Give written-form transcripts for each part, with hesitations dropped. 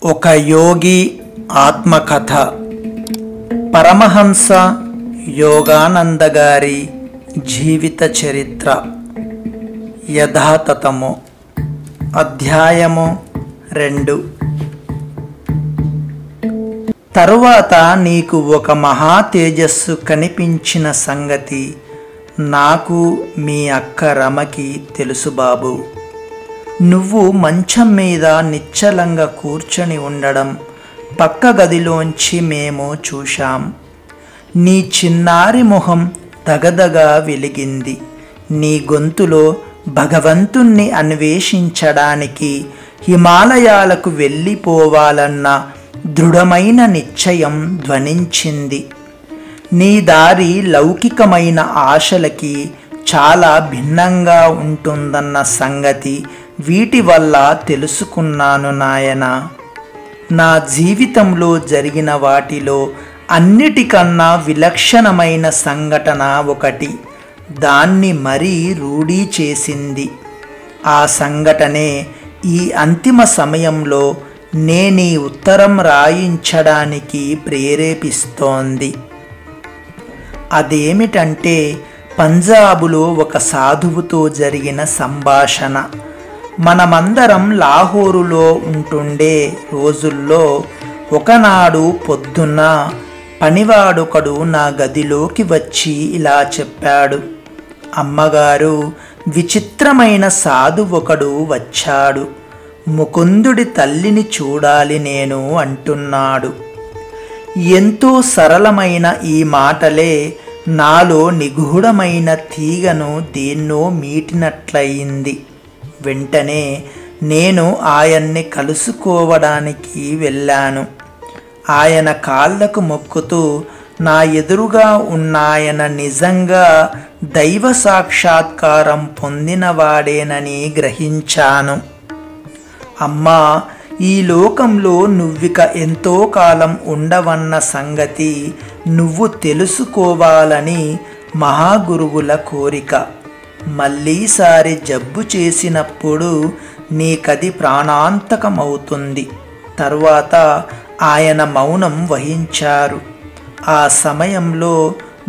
ఒక యోగి ఆత్మకథ. పరమహంస యోగానంద గారి జీవిత చరిత్ర యథాతథము. అధ్యాయము 2. తరువాత నీకు ఒక మహా తేజస్సు కనిపించిన సంగతి నాకు మీ అక్క రమకి తెలుసు బాబు. నువ్వు మంచం మీద నిశ్చలంగా కూర్చొని ఉండడం పక్క గదిలోంచి మేము చూశాం. నీ చిన్నారి మొహం దగదగా వెలిగింది. నీ గొంతులో భగవంతుణ్ణి అన్వేషించడానికి హిమాలయాలకు వెళ్ళిపోవాలన్న దృఢమైన నిశ్చయం ధ్వనించింది. నీ దారి లౌకికమైన ఆశలకి చాలా భిన్నంగా ఉంటుందన్న సంగతి వీటి వల్ల తెలుసుకున్నాను నాయనా. నా జీవితంలో జరిగిన వాటిలో అన్నిటికన్నా విలక్షణమైన సంఘటన ఒకటి దాన్ని మరీ రూఢీ చేసింది. ఆ సంఘటనే ఈ అంతిమ సమయంలో నేనీ ఉత్తరం రాయించడానికి ప్రేరేపిస్తోంది. అదేమిటంటే పంజాబులో ఒక సాధువుతో జరిగిన సంభాషణ. మనమందరం లాహోరులో ఉంటుండే రోజుల్లో ఒకనాడు పొద్దున్న పనివాడొకడు నా గదిలోకి వచ్చి ఇలా చెప్పాడు. అమ్మగారు, విచిత్రమైన సాధువొకడు వచ్చాడు. ముకుందుడి తల్లిని చూడాలి నేను అంటున్నాడు. ఎంతో సరళమైన ఈ మాటలే నాలో నిగూఢమైన తీగను దేన్నో మీటినట్లయింది. వెంటనే నేను ఆయన్ని కలుసుకోవడానికి వెళ్ళాను. ఆయన కాళ్ళకు మొక్కుతూ నా ఎదురుగా ఉన్నాయన నిజంగా దైవ సాక్షాత్కారం పొందినవాడేనని గ్రహించాను. అమ్మా, ఈ లోకంలో నువ్విక ఎంతో కాలం ఉండవన్న సంగతి నువ్వు తెలుసుకోవాలని మహాగురువుల కోరిక. మళ్ళీసారి జబ్బు చేసినప్పుడు నీకది ప్రాణాంతకమవుతుంది. తరువాత ఆయన మౌనం వహించారు. ఆ సమయంలో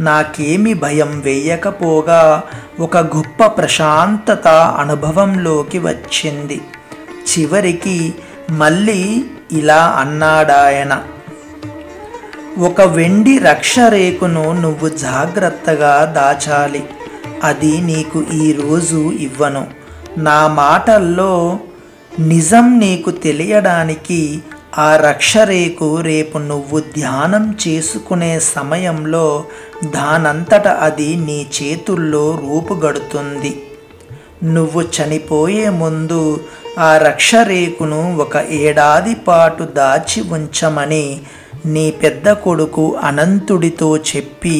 నాకేమి భయం వేయకపోగా ఒక గొప్ప ప్రశాంతత అనుభవంలోకి వచ్చింది. చివరికి మళ్ళీ ఇలా అన్నాడాయన. ఒక వెండి రక్షరేకును నువ్వు జాగ్రత్తగా దాచాలి. అది నీకు ఈరోజు ఇవ్వను. నా మాటల్లో నిజం నీకు తెలియడానికి ఆ రక్షరేకు రేపు నువ్వు ధ్యానం చేసుకునే సమయంలో దానంతట అది నీ చేతుల్లో రూపుగడుతుంది. నువ్వు చనిపోయే ముందు ఆ రక్షరేకును 1 ఏడాది పాటు దాచి ఉంచమని నీ పెద్ద కొడుకు అనంతుడితో చెప్పి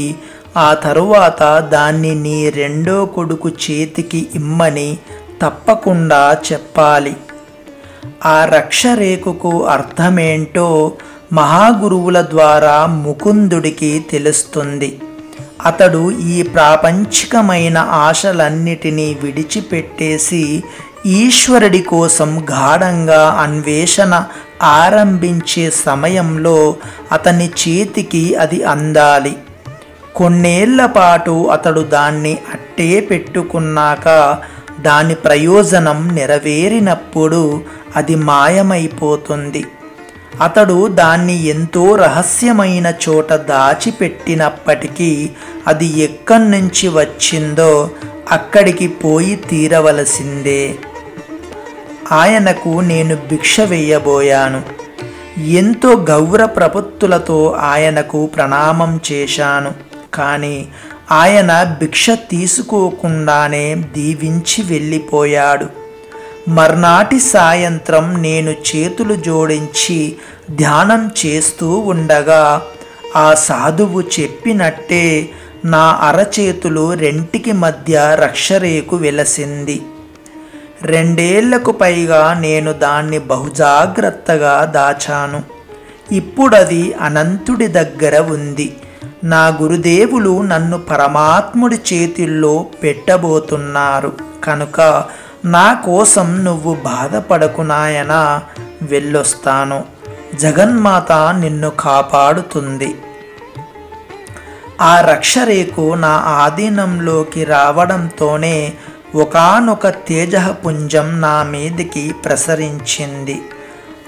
ఆ తరువాత దాన్ని నీ రెండో కొడుకు చేతికి ఇమ్మని తప్పకుండా చెప్పాలి. ఆ రక్షరేకుకు అర్థమేంటో మహాగురువుల ద్వారా ముకుందుడికి తెలుస్తుంది. అతడు ఈ ప్రాపంచికమైన ఆశలన్నిటినీ విడిచిపెట్టేసి ఈశ్వరుడి కోసం గాఢంగా అన్వేషణ ఆరంభించే సమయంలో అతని చేతికి అది అందాలి. కొన్నేళ్ల పాటు అతడు దాన్ని అట్టే పెట్టుకున్నాక దాని ప్రయోజనం నెరవేరినప్పుడు అది మాయమైపోతుంది. అతడు దాన్ని ఎంతో రహస్యమైన చోట దాచిపెట్టినప్పటికీ అది ఎక్కడి నుంచి వచ్చిందో అక్కడికి పోయి తీరవలసిందే. ఆయనకు నేను భిక్ష వేయబోయాను. ఎంతో గౌరవ ప్రపత్తులతో ఆయనకు ప్రణామం చేశాను. కానీ ఆయన భిక్ష తీసుకోకుండానే దీవించి వెళ్ళిపోయాడు. మర్నాటి సాయంత్రం నేను చేతులు జోడించి ధ్యానం చేస్తూ ఉండగా ఆ సాధువు చెప్పినట్టే నా అరచేతులు రెంటికి మధ్య రక్షరేకు వెలసింది. 2 ఏళ్లకు పైగా నేను దాన్ని బహుజాగ్రత్తగా దాచాను. ఇప్పుడది అనంతుడి దగ్గర ఉంది. నా గురుదేవులు నన్ను పరమాత్ముడి చేతుల్లో పెట్టబోతున్నారు కనుక నా కోసం నువ్వు బాధపడకు నాయనా, వెళ్ళొస్తాను. జగన్మాత నిన్ను కాపాడుతుంది. ఆ రక్షరేకు నా ఆధీనంలోకి రావడంతోనే ఒకానొక తేజపుంజం నా మీదికి ప్రసరించింది.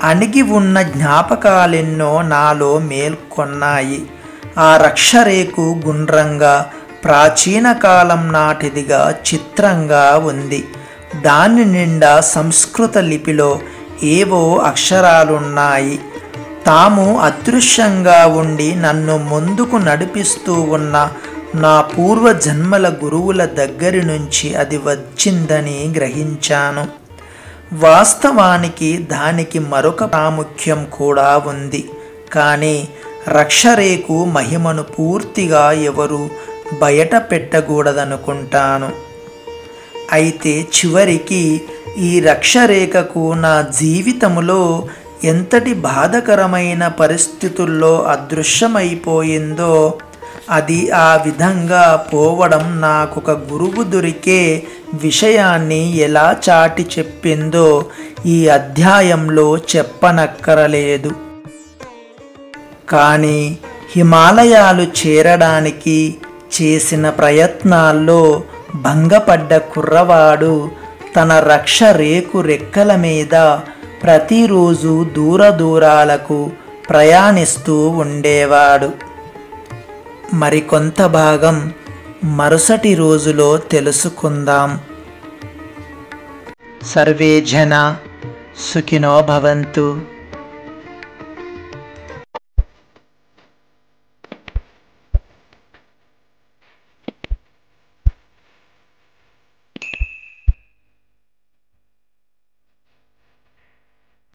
అణిగి ఉన్న జ్ఞాపకాలెన్నో నాలో మేల్కొన్నాయి. ఆ రక్షరేకు గుండ్రంగా ప్రాచీన కాలం నాటిదిగా చిత్రంగా ఉంది. దాని నిండా సంస్కృత లిపిలో ఏవో అక్షరాలున్నాయి. తాము అదృశ్యంగా ఉండి నన్ను ముందుకు నడిపిస్తూ ఉన్న నా పూర్వజన్మల గురువుల దగ్గరి నుంచి అది వచ్చిందని గ్రహించాను. వాస్తవానికి దానికి మరొక ప్రాముఖ్యం కూడా ఉంది. కానీ రక్షరేకు మహిమను పూర్తిగా ఎవరు బయట పెట్టకూడదనుకుంటాను. అయితే చివరికి ఈ రక్షరేఖకు నా జీవితంలో ఎంతటి బాధకరమైన పరిస్థితుల్లో అదృశ్యమైపోయిందో, అది ఆ విధంగా పోవడం నాకొక గురువు దొరికే విషయాన్ని ఎలా చాటి చెప్పిందో ఈ అధ్యాయంలో చెప్పనక్కరలేదు. కానీ హిమాలయాలు చేరడానికి చేసిన ప్రయత్నాల్లో భంగపడ్డ కుర్రవాడు తన రక్షరేకు రెక్కల మీద ప్రతిరోజు దూరాలకు ప్రయాణిస్తూ ఉండేవాడు. మరికొంత భాగం మరుసటి రోజులో తెలుసుకుందాం. సర్వే జనా సుఖినో భవంతు.